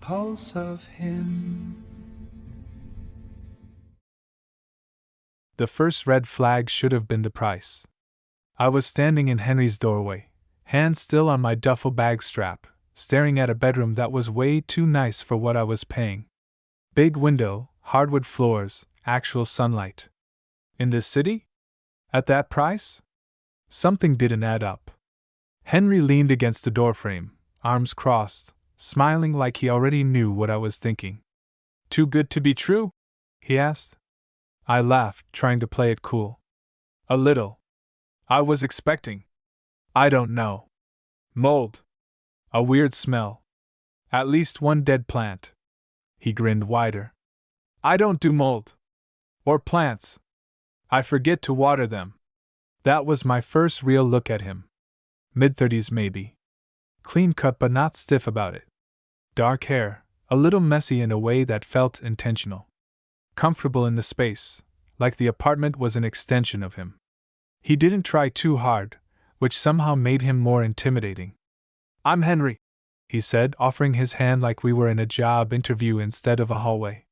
pulse of him. The first red flag should have been the price. I was standing in Henry's doorway, hand still on my duffel bag strap, staring at a bedroom that was way too nice for what I was paying. Big window, hardwood floors, actual sunlight. In this city? At that price? Something didn't add up. Henry leaned against the doorframe, arms crossed, smiling like he already knew what I was thinking. Too good to be true? He asked. I laughed, trying to play it cool. A little. I was expecting. I don't know. Mold. A weird smell. At least one dead plant. He grinned wider. I don't do mold. Or plants. I forget to water them. That was my first real look at him. Mid-30s maybe. Clean cut but not stiff about it. Dark hair, a little messy in a way that felt intentional. Comfortable in the space, like the apartment was an extension of him. He didn't try too hard, which somehow made him more intimidating. I'm Henry, he said, offering his hand like we were in a job interview instead of a hallway.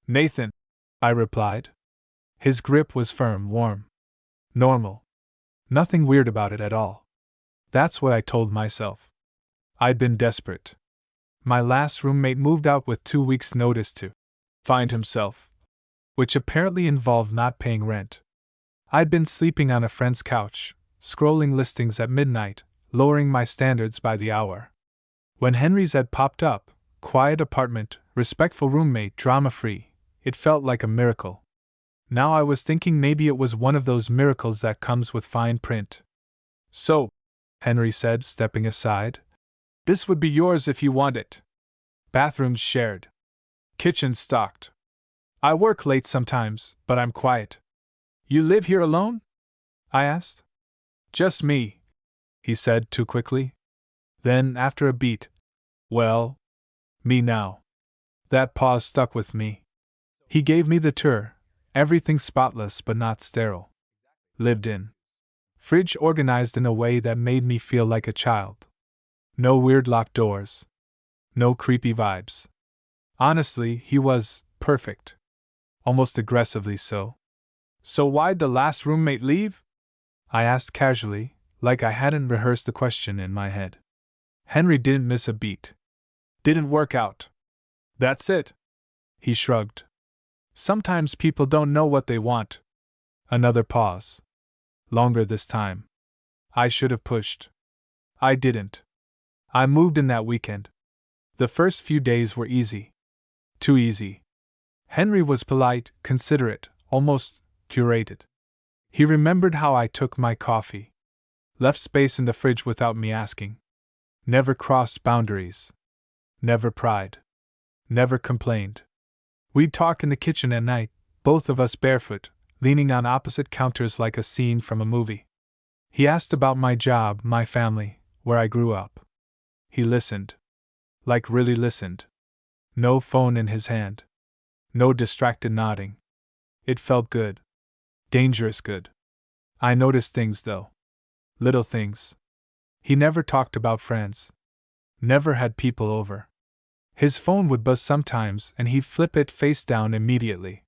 Nathan, I replied. His grip was firm, warm. Normal. Nothing weird about it at all. That's what I told myself. I'd been desperate. My last roommate moved out with 2 weeks' notice to find himself, which apparently involved not paying rent. I'd been sleeping on a friend's couch, scrolling listings at midnight, lowering my standards by the hour. When Henry's had popped up, quiet apartment, respectful roommate, drama-free, it felt like a miracle. Now I was thinking maybe it was one of those miracles that comes with fine print. So, Henry said, stepping aside, this would be yours if you want it. Bathrooms shared. Kitchen stocked. I work late sometimes, but I'm quiet. You live here alone? I asked. Just me, he said too quickly. Then, after a beat, well, me now. That pause stuck with me. He gave me the tour, everything spotless but not sterile. Lived in. Fridge organized in a way that made me feel like a child. No weird locked doors. No creepy vibes. Honestly, he was perfect. Almost aggressively so. So why'd the last roommate leave? I asked casually, like I hadn't rehearsed the question in my head. Henry didn't miss a beat. Didn't work out. That's it. He shrugged. Sometimes people don't know what they want. Another pause. Longer this time. I should have pushed. I didn't. I moved in that weekend. The first few days were easy. Too easy. Henry was polite, considerate, almost curated. He remembered how I took my coffee. Left space in the fridge without me asking. Never crossed boundaries. Never pried. Never complained. We'd talk in the kitchen at night, both of us barefoot, leaning on opposite counters like a scene from a movie. He asked about my job, my family, where I grew up. He listened. Like really listened. No phone in his hand. No distracted nodding. It felt good. Dangerous good. I noticed things though. Little things. He never talked about friends. Never had people over. His phone would buzz sometimes and he'd flip it face down immediately.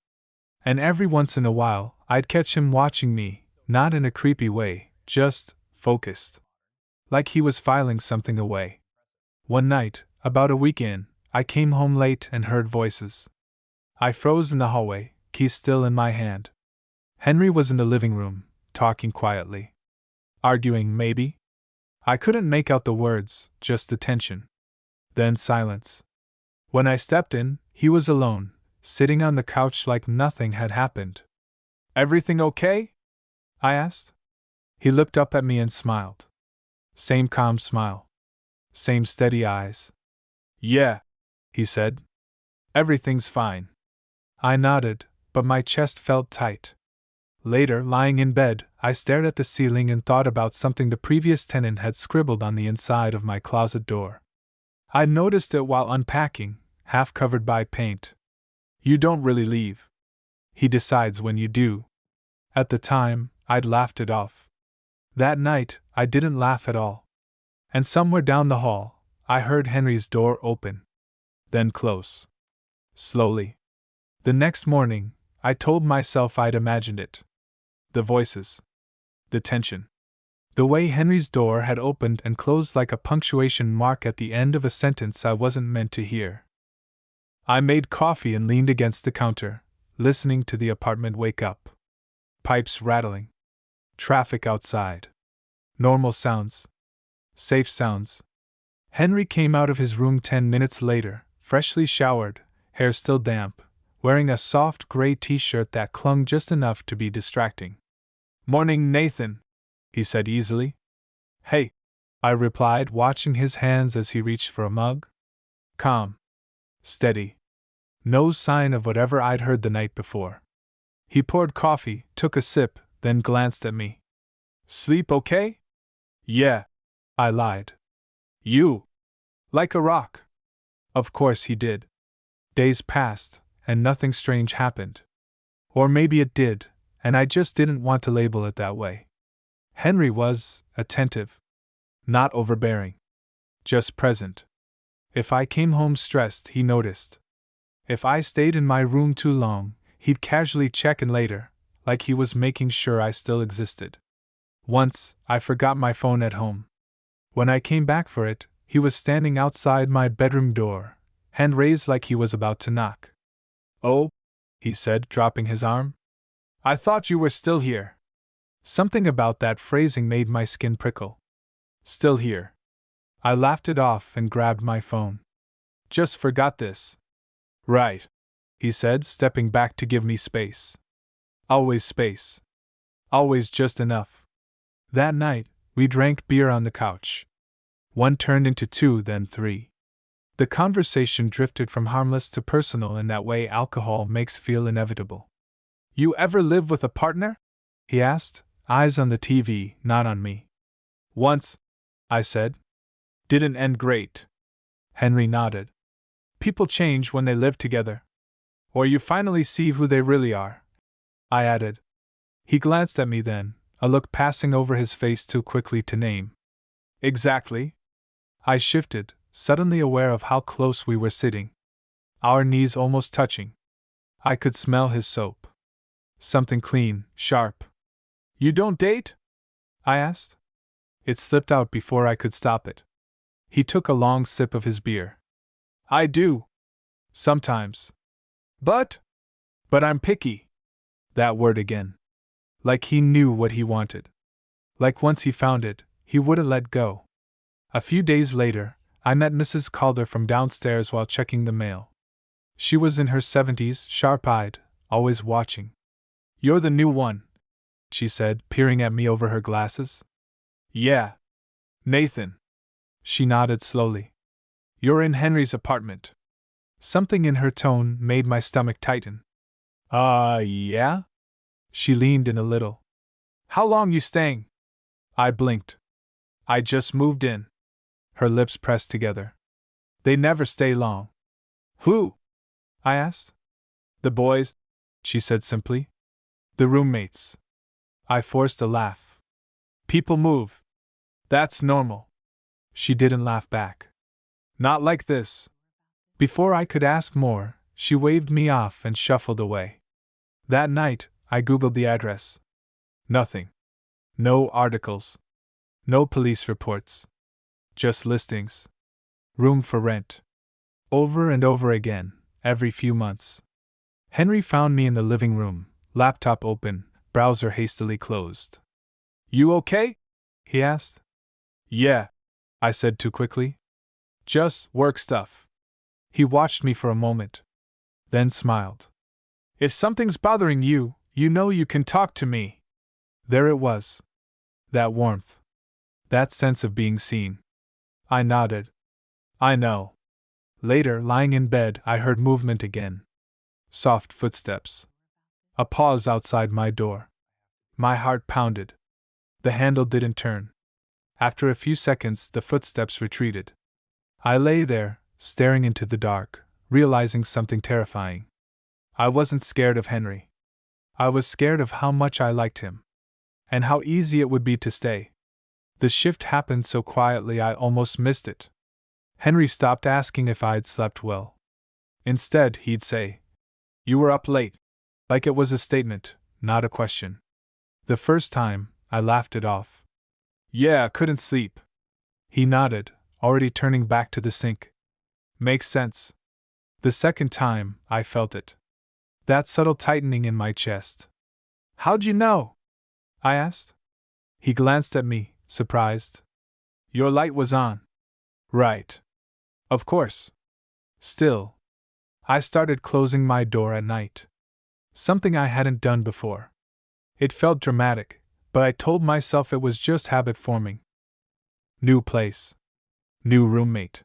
And every once in a while, I'd catch him watching me, not in a creepy way, just focused. Like he was filing something away. One night, about a week in, I came home late and heard voices. I froze in the hallway, keys still in my hand. Henry was in the living room, talking quietly. Arguing, maybe? I couldn't make out the words, just the tension. Then silence. When I stepped in, he was alone, sitting on the couch like nothing had happened. Everything okay? I asked. He looked up at me and smiled. Same calm smile. Same steady eyes. Yeah, he said. Everything's fine. I nodded, but my chest felt tight. Later, lying in bed, I stared at the ceiling and thought about something the previous tenant had scribbled on the inside of my closet door. I noticed it while unpacking, half covered by paint. You don't really leave. He decides when you do. At the time, I'd laughed it off. That night, I didn't laugh at all. And somewhere down the hall, I heard Henry's door open. then close. Slowly. The next morning, I told myself I'd imagined it. The voices. The tension. The way Henry's door had opened and closed like a punctuation mark at the end of a sentence I wasn't meant to hear. I made coffee and leaned against the counter, listening to the apartment wake up. Pipes rattling. Traffic outside. Normal sounds. Safe sounds. Henry came out of his room 10 minutes later, freshly showered, hair still damp, wearing a soft gray t-shirt that clung just enough to be distracting. "Morning, Nathan," he said easily. "Hey," I replied, watching his hands as he reached for a mug. Calm. Steady. No sign of whatever I'd heard the night before. He poured coffee, took a sip, then glanced at me. "Sleep okay?" "Yeah," I lied. "You? Like a rock." Of course he did. Days passed, and nothing strange happened. Or maybe it did, and I just didn't want to label it that way. Henry was attentive. Not overbearing. Just present. If I came home stressed, he noticed. If I stayed in my room too long, he'd casually check in later, like he was making sure I still existed. Once, I forgot my phone at home. When I came back for it, he was standing outside my bedroom door, hand raised like he was about to knock. "Oh," he said, dropping his arm. "I thought you were still here." Something about that phrasing made my skin prickle. Still here. I laughed it off and grabbed my phone. "Just forgot this." "Right," he said, stepping back to give me space. Always space. Always just enough. That night, we drank beer on the couch. One turned into two, then three. The conversation drifted from harmless to personal in that way alcohol makes feel inevitable. "You ever live with a partner?" he asked, eyes on the TV, not on me. "Once," I said. "Didn't end great." Henry nodded. "People change when they live together. Or you finally see who they really are," I added. He glanced at me then, a look passing over his face too quickly to name. "Exactly." I shifted, suddenly aware of how close we were sitting. Our knees almost touching. I could smell his soap. Something clean, sharp. "You don't date?" I asked. It slipped out before I could stop it. He took a long sip of his beer. "I do. Sometimes. But I'm picky." That word again. Like he knew what he wanted. Like once he found it, he wouldn't let go. A few days later, I met Mrs. Calder from downstairs while checking the mail. She was in her 70s, sharp-eyed, always watching. "You're the new one," she said, peering at me over her glasses. "Yeah. Nathan." She nodded slowly. "You're in Henry's apartment." Something in her tone made my stomach tighten. Yeah?" She leaned in a little. "How long you staying?" I blinked. "I just moved in." Her lips pressed together. "They never stay long." "Who?" I asked. "The boys," she said simply. "The roommates." I forced a laugh. "People move. That's normal." She didn't laugh back. "Not like this." Before I could ask more, she waved me off and shuffled away. That night, I Googled the address. Nothing. No articles. No police reports. Just listings. Room for rent. Over and over again, every few months. Henry found me in the living room, laptop open, browser hastily closed. "You okay?" he asked. "Yeah," I said too quickly. "Just work stuff." He watched me for a moment. Then smiled. "If something's bothering you, you know you can talk to me." There it was. That warmth. That sense of being seen. I nodded. "I know." Later, lying in bed, I heard movement again. Soft footsteps. A pause outside my door. My heart pounded. The handle didn't turn. After a few seconds, the footsteps retreated. I lay there, staring into the dark, realizing something terrifying. I wasn't scared of Henry. I was scared of how much I liked him. And how easy it would be to stay. The shift happened so quietly I almost missed it. Henry stopped asking if I'd slept well. Instead, he'd say, "You were up late," like it was a statement, not a question. The first time, I laughed it off. "Yeah, couldn't sleep." He nodded, already turning back to the sink. "Makes sense." The second time, I felt it. That subtle tightening in my chest. "How'd you know?" I asked. He glanced at me, surprised. "Your light was on." "Right. Of course." Still, I started closing my door at night. Something I hadn't done before. It felt dramatic, but I told myself it was just habit forming. New place. New roommate.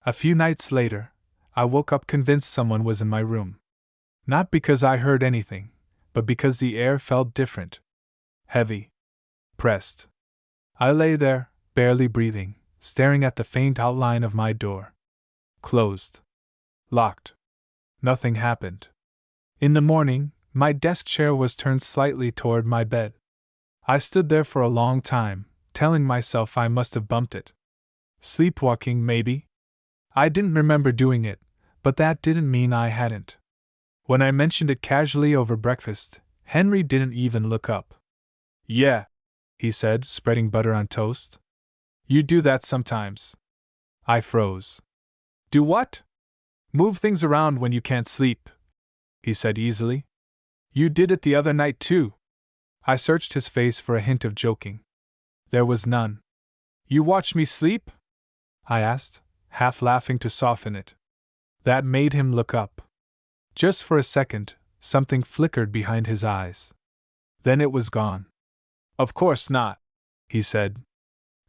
A few nights later, I woke up convinced someone was in my room. Not because I heard anything, but because the air felt different. Heavy. Pressed. I lay there, barely breathing, staring at the faint outline of my door. Closed. Locked. Nothing happened. In the morning, my desk chair was turned slightly toward my bed. I stood there for a long time, telling myself I must have bumped it. Sleepwalking, maybe? I didn't remember doing it, but that didn't mean I hadn't. When I mentioned it casually over breakfast, Henry didn't even look up. "Yeah," he said, spreading butter on toast. "You do that sometimes." I froze. "Do what?" "Move things around when you can't sleep," he said easily. "You did it the other night, too." I searched his face for a hint of joking. There was none. "You watched me sleep?" I asked, half laughing to soften it. That made him look up. Just for a second, something flickered behind his eyes. Then it was gone. "Of course not," he said.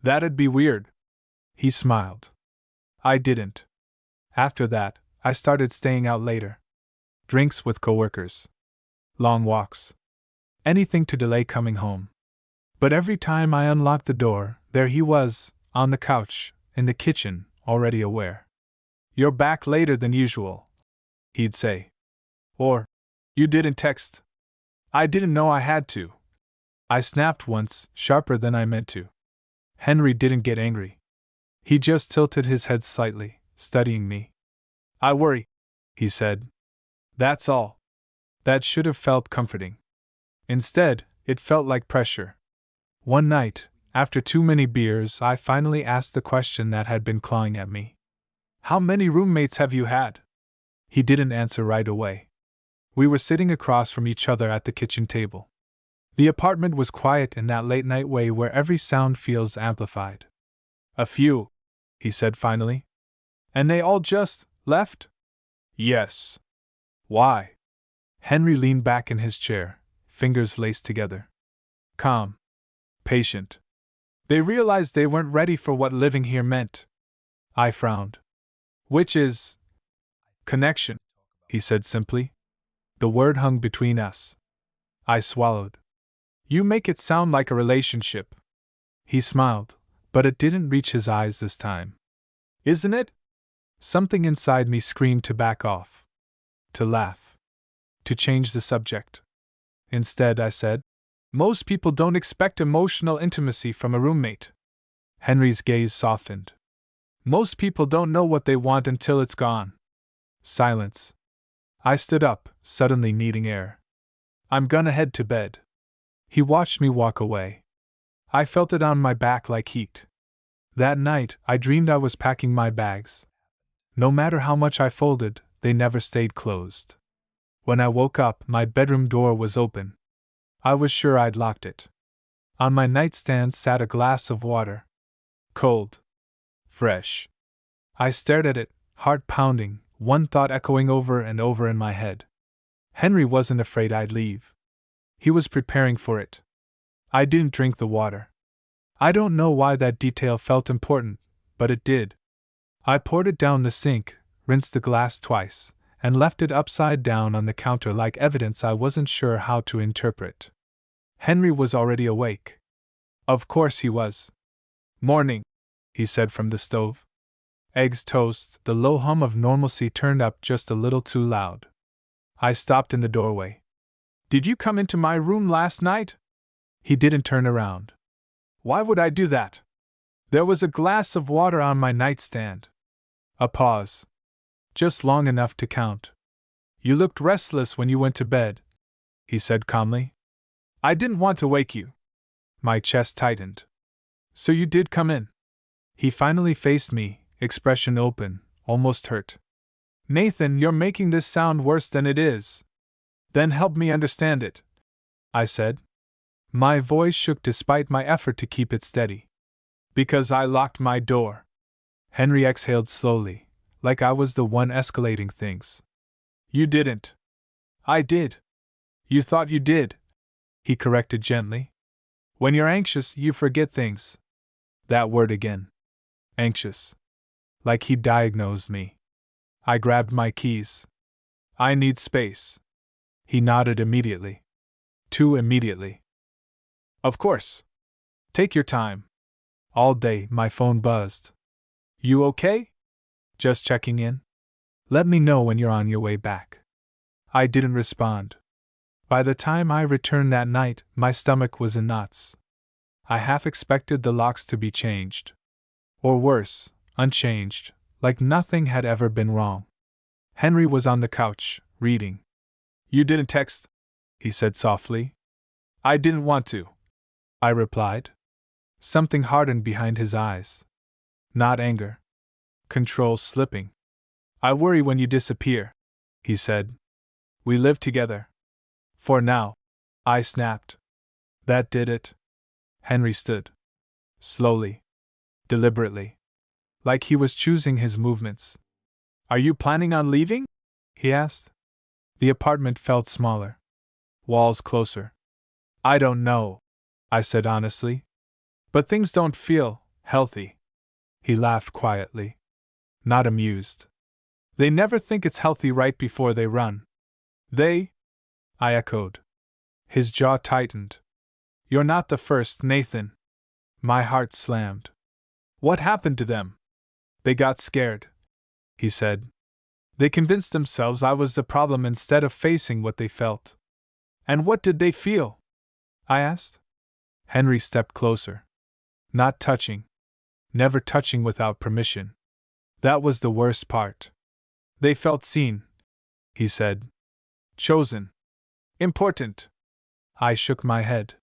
"That'd be weird." He smiled. I didn't. After that, I started staying out later. Drinks with coworkers. Long walks. Anything to delay coming home. But every time I unlocked the door, there he was, on the couch, in the kitchen, already aware. "You're back later than usual," he'd say. Or, "You didn't text." "I didn't know I had to." I snapped once, sharper than I meant to. Henry didn't get angry. He just tilted his head slightly, studying me. "I worry," he said. "That's all." That should have felt comforting. Instead, it felt like pressure. One night, after too many beers, I finally asked the question that had been clawing at me. "How many roommates have you had?" He didn't answer right away. We were sitting across from each other at the kitchen table. The apartment was quiet in that late-night way where every sound feels amplified. "A few," he said finally. "And they all just left?" "Yes." "Why?" Henry leaned back in his chair, fingers laced together. Calm. Patient. "They realized they weren't ready for what living here meant." I frowned. "Which is connection," he said simply. The word hung between us. I swallowed. "You make it sound like a relationship." He smiled, but it didn't reach his eyes this time. "Isn't it?" Something inside me screamed to back off. To laugh. To change the subject. Instead, I said, "Most people don't expect emotional intimacy from a roommate." Henry's gaze softened. "Most people don't know what they want until it's gone." Silence. I stood up, suddenly needing air. "I'm gonna head to bed." He watched me walk away. I felt it on my back like heat. That night, I dreamed I was packing my bags. No matter how much I folded, they never stayed closed. When I woke up, my bedroom door was open. I was sure I'd locked it. On my nightstand sat a glass of water. Cold. Fresh. I stared at it, heart pounding, one thought echoing over and over in my head. Henry wasn't afraid I'd leave. He was preparing for it. I didn't drink the water. I don't know why that detail felt important, but it did. I poured it down the sink, rinsed the glass twice, and left it upside down on the counter like evidence I wasn't sure how to interpret. Henry was already awake. Of course he was. "Morning," he said from the stove. Eggs, toast, the low hum of normalcy turned up just a little too loud. I stopped in the doorway. "Did you come into my room last night?" He didn't turn around. "Why would I do that?" "There was a glass of water on my nightstand." A pause. Just long enough to count. You looked restless when you went to bed, he said calmly. I didn't want to wake you. My chest tightened. So you did come in. He finally faced me, expression open, almost hurt. Nathan, you're making this sound worse than it is. Then help me understand it, I said. My voice shook despite my effort to keep it steady. Because I locked my door. Henry exhaled slowly, like I was the one escalating things. You didn't. I did. You thought you did, he corrected gently. When you're anxious, you forget things. That word again. Anxious. Like he diagnosed me. I grabbed my keys. I need space. He nodded immediately. Too immediately. Of course. Take your time. All day, my phone buzzed. You okay? Just checking in. Let me know when you're on your way back. I didn't respond. By the time I returned that night, my stomach was in knots. I half expected the locks to be changed. Or worse, unchanged, like nothing had ever been wrong. Henry was on the couch, reading. You didn't text, he said softly. I didn't want to, I replied. Something hardened behind his eyes. Not anger. Control slipping. I worry when you disappear, he said. We live together. For now, I snapped. That did it. Henry stood. Slowly. Deliberately. Like he was choosing his movements. Are you planning on leaving? He asked. The apartment felt smaller. Walls closer. I don't know, I said honestly. But things don't feel healthy. He laughed quietly. Not amused. They never think it's healthy right before they run. They? I echoed. His jaw tightened. You're not the first, Nathan. My heart slammed. What happened to them? They got scared, he said. They convinced themselves I was the problem instead of facing what they felt. And what did they feel? I asked. Henry stepped closer. Not touching. Never touching without permission. That was the worst part. They felt seen, he said. Chosen. Important. I shook my head.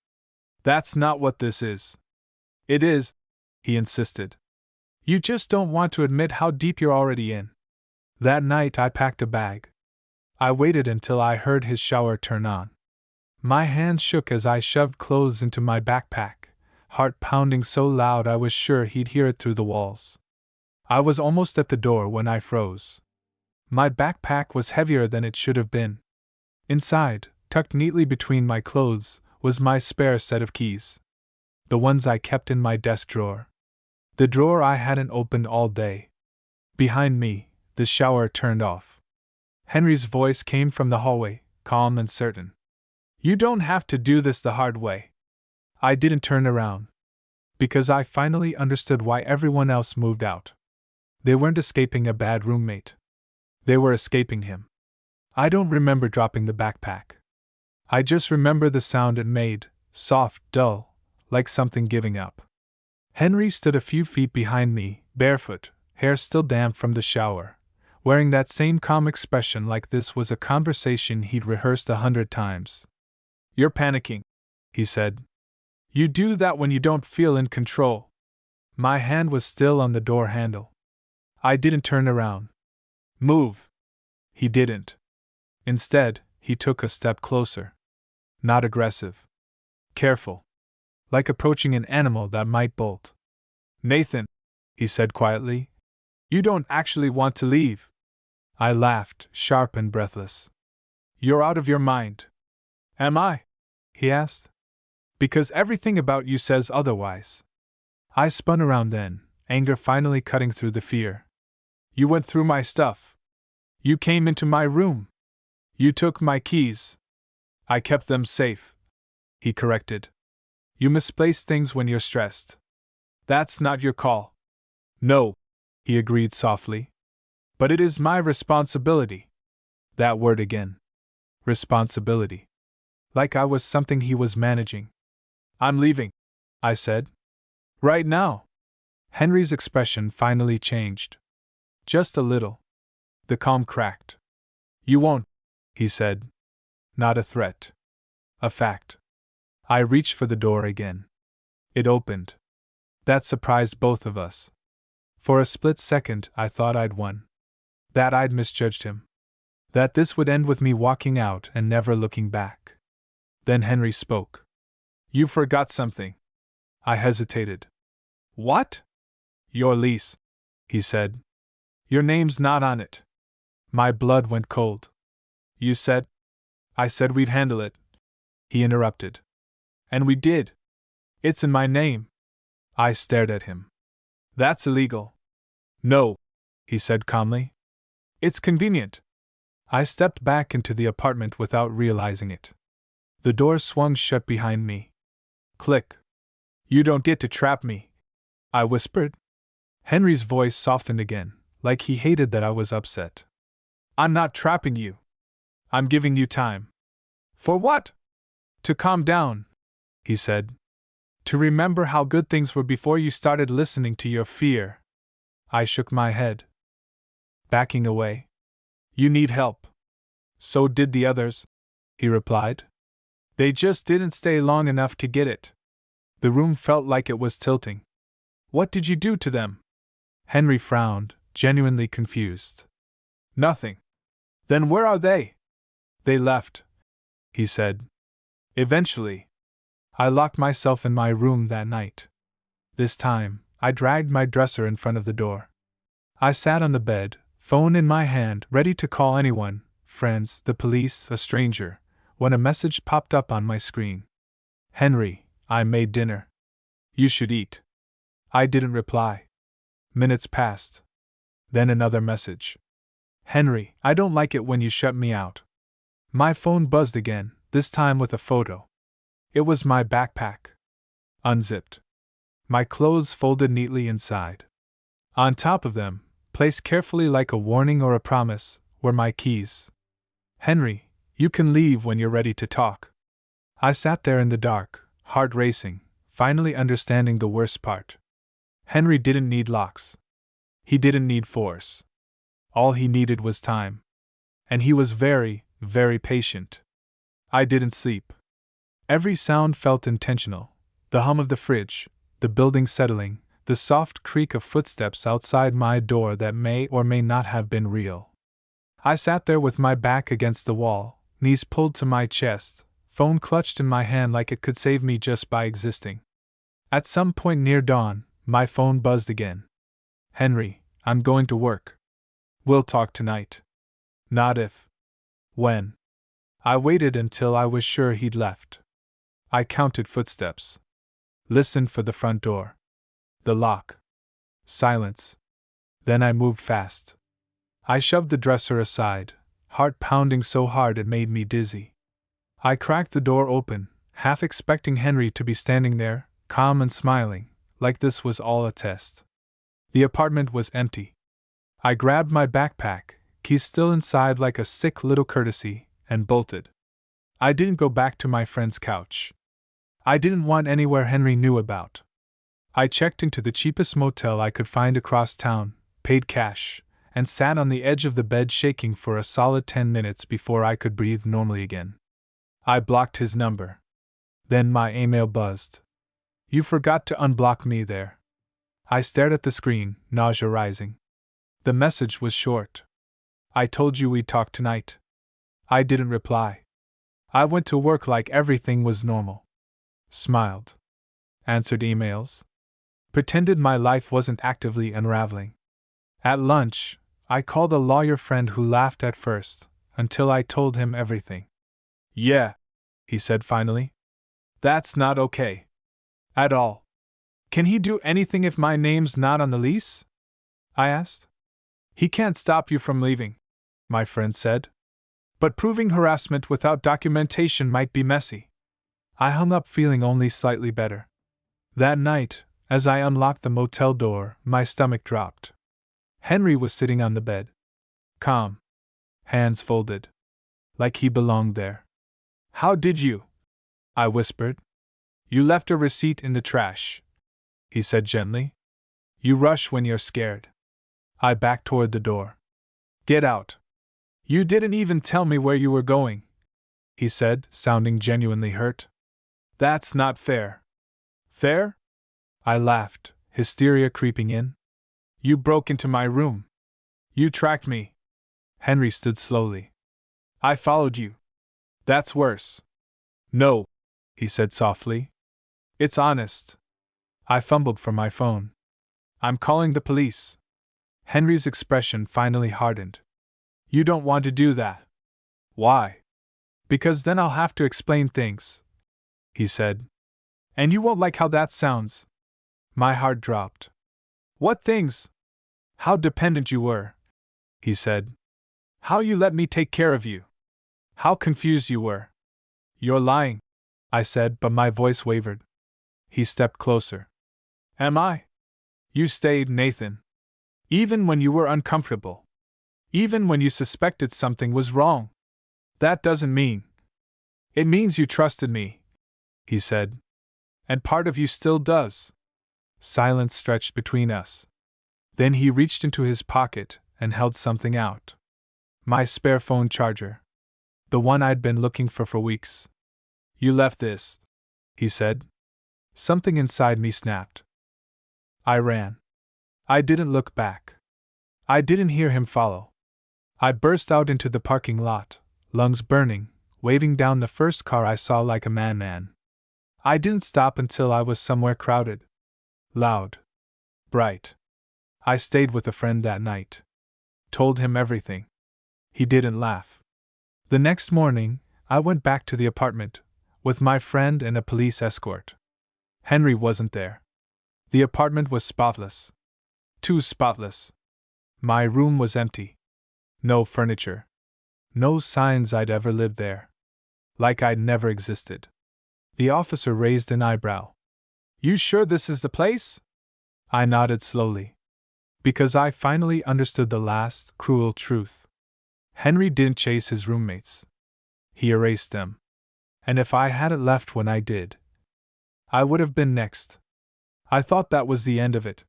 That's not what this is. It is, he insisted. You just don't want to admit how deep you're already in. That night I packed a bag. I waited until I heard his shower turn on. My hands shook as I shoved clothes into my backpack, heart pounding so loud I was sure he'd hear it through the walls. I was almost at the door when I froze. My backpack was heavier than it should have been. Inside, tucked neatly between my clothes, was my spare set of keys. The ones I kept in my desk drawer. The drawer I hadn't opened all day. Behind me, the shower turned off. Henry's voice came from the hallway, calm and certain. You don't have to do this the hard way. I didn't turn around. Because I finally understood why everyone else moved out. They weren't escaping a bad roommate. They were escaping him. I don't remember dropping the backpack. I just remember the sound it made, soft, dull, like something giving up. Henry stood a few feet behind me, barefoot, hair still damp from the shower, wearing that same calm expression like this was a conversation he'd rehearsed 100 times. You're panicking, he said. You do that when you don't feel in control. My hand was still on the door handle. I didn't turn around. Move. He didn't. Instead, he took a step closer. Not aggressive. Careful. Like approaching an animal that might bolt. Nathan, he said quietly, you don't actually want to leave. I laughed, sharp and breathless. You're out of your mind. Am I? He asked. Because everything about you says otherwise. I spun around then, anger finally cutting through the fear. You went through my stuff. You came into my room. You took my keys. I kept them safe, he corrected. You misplace things when you're stressed. That's not your call. No, he agreed softly. But it is my responsibility. That word again. Responsibility. Like I was something he was managing. I'm leaving, I said. Right now. Henry's expression finally changed. Just a little. The calm cracked. You won't, he said. Not a threat. A fact. I reached for the door again. It opened. That surprised both of us. For a split second, I thought I'd won. That I'd misjudged him. That this would end with me walking out and never looking back. Then Henry spoke. You forgot something. I hesitated. What? Your lease, he said. Your name's not on it. My blood went cold. You said? I said we'd handle it. He interrupted. And we did. It's in my name. I stared at him. That's illegal. No, he said calmly. It's convenient. I stepped back into the apartment without realizing it. The door swung shut behind me. Click. You don't get to trap me, I whispered. Henry's voice softened again, like he hated that I was upset. I'm not trapping you. I'm giving you time. For what? To calm down, he said. To remember how good things were before you started listening to your fear. I shook my head. Backing away. You need help. So did the others, he replied. They just didn't stay long enough to get it. The room felt like it was tilting. What did you do to them? Henry frowned, genuinely confused. Nothing. Then where are they? They left, he said. Eventually. I locked myself in my room that night. This time, I dragged my dresser in front of the door. I sat on the bed, phone in my hand, ready to call anyone, friends, the police, a stranger, when a message popped up on my screen. Henry, I made dinner. You should eat. I didn't reply. Minutes passed. Then another message. Henry, I don't like it when you shut me out. My phone buzzed again, this time with a photo. It was my backpack. Unzipped. My clothes folded neatly inside. On top of them, placed carefully like a warning or a promise, were my keys. Henry, you can leave when you're ready to talk. I sat there in the dark, heart racing, finally understanding the worst part. Henry didn't need locks. He didn't need force. All he needed was time. And he was very, very patient. I didn't sleep. Every sound felt intentional. The hum of the fridge, the building settling, the soft creak of footsteps outside my door that may or may not have been real. I sat there with my back against the wall, knees pulled to my chest, phone clutched in my hand like it could save me just by existing. At some point near dawn, my phone buzzed again. Henry, I'm going to work. We'll talk tonight. Not if. When. I waited until I was sure he'd left. I counted footsteps. Listened for the front door. The lock. Silence. Then I moved fast. I shoved the dresser aside, heart pounding so hard it made me dizzy. I cracked the door open, half expecting Henry to be standing there, calm and smiling, like this was all a test. The apartment was empty. I grabbed my backpack, keys still inside like a sick little courtesy, and bolted. I didn't go back to my friend's couch. I didn't want anywhere Henry knew about. I checked into the cheapest motel I could find across town, paid cash, and sat on the edge of the bed shaking for a solid 10 minutes before I could breathe normally again. I blocked his number. Then my email buzzed. You forgot to unblock me there. I stared at the screen, nausea rising. The message was short. I told you we'd talk tonight. I didn't reply. I went to work like everything was normal. Smiled. Answered emails. Pretended my life wasn't actively unraveling. At lunch, I called a lawyer friend who laughed at first, until I told him everything. Yeah, he said finally. That's not okay. At all. Can he do anything if my name's not on the lease? I asked. He can't stop you from leaving, my friend said. But proving harassment without documentation might be messy. I hung up feeling only slightly better. That night, as I unlocked the motel door, my stomach dropped. Henry was sitting on the bed. Calm. Hands folded. Like he belonged there. How did you? I whispered. You left a receipt in the trash, he said gently. You rush when you're scared. I backed toward the door. Get out. You didn't even tell me where you were going, he said, sounding genuinely hurt. That's not fair. Fair? I laughed, hysteria creeping in. You broke into my room. You tracked me. Henry stood slowly. I followed you. That's worse. No, he said softly. It's honest. I fumbled for my phone. I'm calling the police. Henry's expression finally hardened. You don't want to do that. Why? Because then I'll have to explain things, he said. And you won't like how that sounds. My heart dropped. What things? How dependent you were, he said. How you let me take care of you. How confused you were. You're lying, I said, but my voice wavered. He stepped closer. Am I? You stayed, Nathan. Even when you were uncomfortable. Even when you suspected something was wrong. That doesn't mean. It means you trusted me, he said. And part of you still does. Silence stretched between us. Then he reached into his pocket and held something out. My spare phone charger. The one I'd been looking for weeks. You left this, he said. Something inside me snapped. I ran. I didn't look back. I didn't hear him follow. I burst out into the parking lot, lungs burning, waving down the first car I saw like a madman. I didn't stop until I was somewhere crowded. Loud. Bright. I stayed with a friend that night. Told him everything. He didn't laugh. The next morning, I went back to the apartment, with my friend and a police escort. Henry wasn't there. The apartment was spotless. Too spotless. My room was empty. No furniture. No signs I'd ever lived there. Like I'd never existed. The officer raised an eyebrow. You sure this is the place? I nodded slowly. Because I finally understood the last, cruel truth. Henry didn't chase his roommates. He erased them. And if I hadn't left when I did, I would have been next. I thought that was the end of it.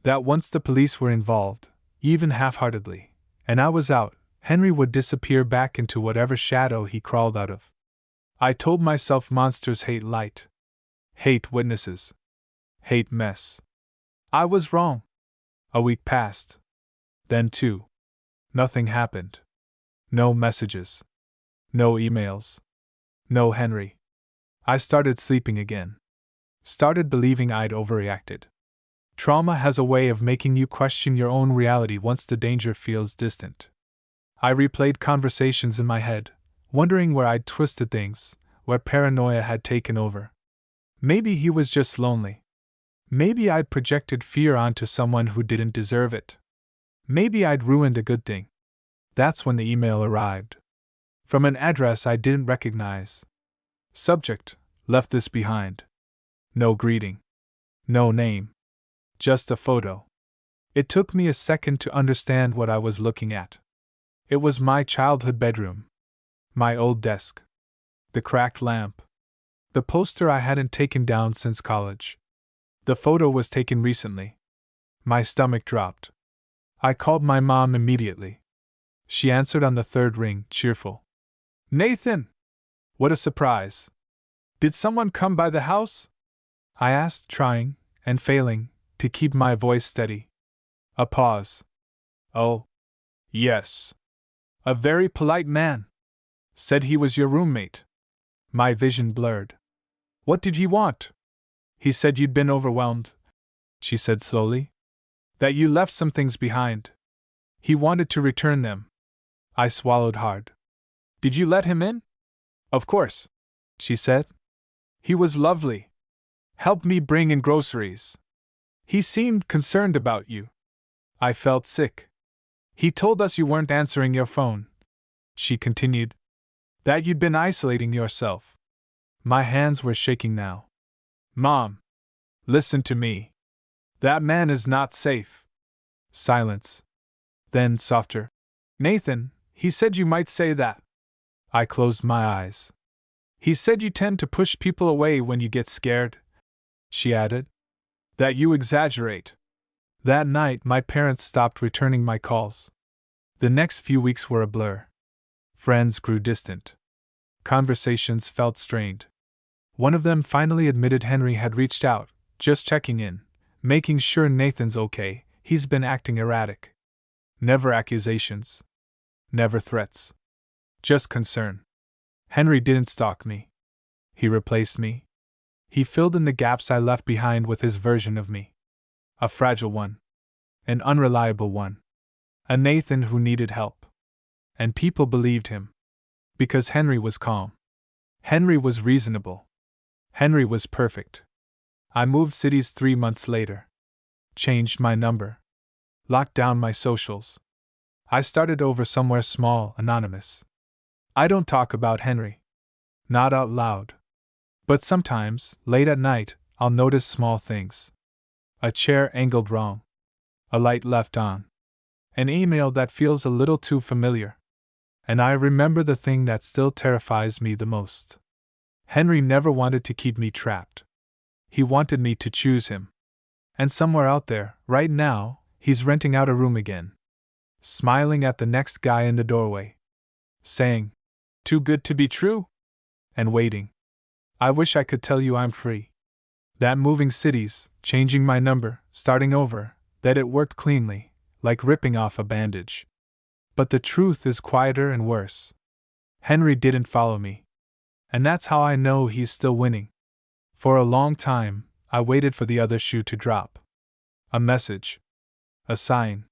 That once the police were involved, even half-heartedly, and I was out, Henry would disappear back into whatever shadow he crawled out of. I told myself monsters hate light. Hate witnesses. Hate mess. I was wrong. A week passed. Then two. Nothing happened. No messages. No emails. No Henry. I started sleeping again. Started believing I'd overreacted. Trauma has a way of making you question your own reality once the danger feels distant. I replayed conversations in my head, wondering where I'd twisted things, where paranoia had taken over. Maybe he was just lonely. Maybe I'd projected fear onto someone who didn't deserve it. Maybe I'd ruined a good thing. That's when the email arrived. From an address I didn't recognize. Subject: left this behind. No greeting. No name. Just a photo. It took me a second to understand what I was looking at. It was my childhood bedroom. My old desk. The cracked lamp. The poster I hadn't taken down since college. The photo was taken recently. My stomach dropped. I called my mom immediately. She answered on the third ring, cheerful. Nathan! What a surprise! Did someone come by the house? I asked, trying, and failing, to keep my voice steady. A pause. Oh. Yes. A very polite man. Said he was your roommate. My vision blurred. What did he want? He said you'd been overwhelmed, she said slowly. That you left some things behind. He wanted to return them. I swallowed hard. Did you let him in? Of course, she said. He was lovely. Helped me bring in groceries. He seemed concerned about you. I felt sick. He told us you weren't answering your phone, she continued. That you'd been isolating yourself. My hands were shaking now. Mom, listen to me. That man is not safe. Silence. Then softer. Nathan, he said you might say that. I closed my eyes. He said you tend to push people away when you get scared, she added. That you exaggerate. That night my parents stopped returning my calls. The next few weeks were a blur. Friends grew distant. Conversations felt strained. One of them finally admitted Henry had reached out, just checking in, making sure Nathan's okay. He's been acting erratic. Never accusations. Never threats. Just concern. Henry didn't stalk me. He replaced me. He filled in the gaps I left behind with his version of me. A fragile one. An unreliable one. A Nathan who needed help. And people believed him. Because Henry was calm. Henry was reasonable. Henry was perfect. I moved cities 3 months later. Changed my number. Locked down my socials. I started over somewhere small, anonymous. I don't talk about Henry. Not out loud. But sometimes, late at night, I'll notice small things. A chair angled wrong. A light left on. An email that feels a little too familiar. And I remember the thing that still terrifies me the most. Henry never wanted to keep me trapped. He wanted me to choose him. And somewhere out there, right now, he's renting out a room again. Smiling at the next guy in the doorway. Saying, "Too good to be true?" And waiting. I wish I could tell you I'm free. That moving cities, changing my number, starting over, that it worked cleanly, like ripping off a bandage. But the truth is quieter and worse. Henry didn't follow me. And that's how I know he's still winning. For a long time, I waited for the other shoe to drop. A message. A sign.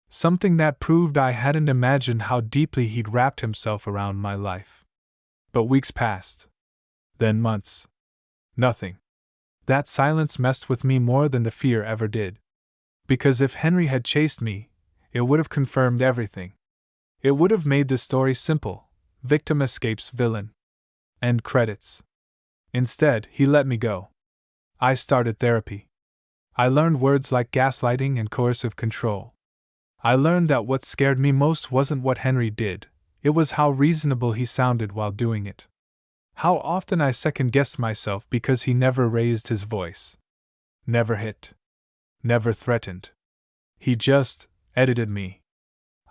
Something that proved I hadn't imagined how deeply he'd wrapped himself around my life. But weeks passed. Then months. Nothing. That silence messed with me more than the fear ever did. Because if Henry had chased me, it would have confirmed everything. It would have made the story simple. Victim escapes villain. End credits. Instead, he let me go. I started therapy. I learned words like gaslighting and coercive control. I learned that what scared me most wasn't what Henry did, it was how reasonable he sounded while doing it. How often I second-guessed myself because he never raised his voice. Never hit. Never threatened. He just edited me.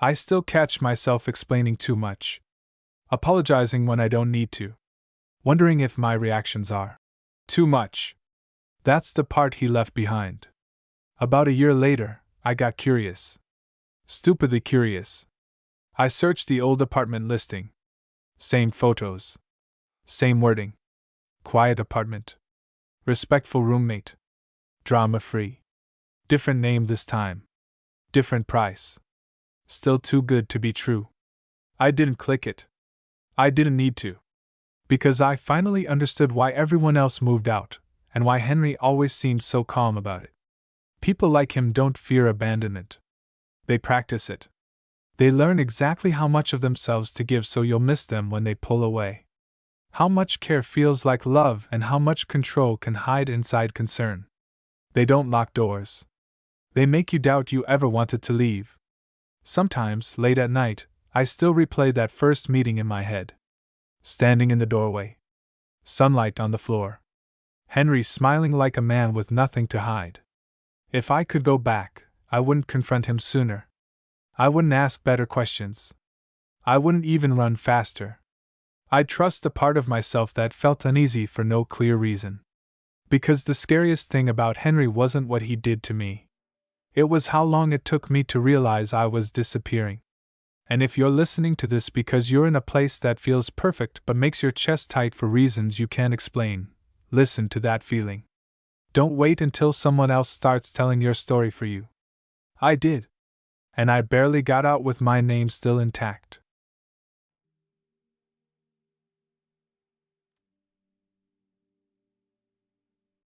I still catch myself explaining too much. Apologizing when I don't need to. Wondering if my reactions are too much. That's the part he left behind. About a year later, I got curious. Stupidly curious. I searched the old apartment listing. Same photos. Same wording. Quiet apartment. Respectful roommate. Drama-free. Different name this time. Different price. Still too good to be true. I didn't click it. I didn't need to. Because I finally understood why everyone else moved out, and why Henry always seemed so calm about it. People like him don't fear abandonment. They practice it. They learn exactly how much of themselves to give so you'll miss them when they pull away. How much care feels like love and how much control can hide inside concern. They don't lock doors. They make you doubt you ever wanted to leave. Sometimes, late at night, I still replay that first meeting in my head. Standing in the doorway. Sunlight on the floor. Henry smiling like a man with nothing to hide. If I could go back, I wouldn't confront him sooner. I wouldn't ask better questions. I wouldn't even run faster. I'd trust the part of myself that felt uneasy for no clear reason. Because the scariest thing about Henry wasn't what he did to me. It was how long it took me to realize I was disappearing. And if you're listening to this because you're in a place that feels perfect but makes your chest tight for reasons you can't explain, listen to that feeling. Don't wait until someone else starts telling your story for you. I did. And I barely got out with my name still intact.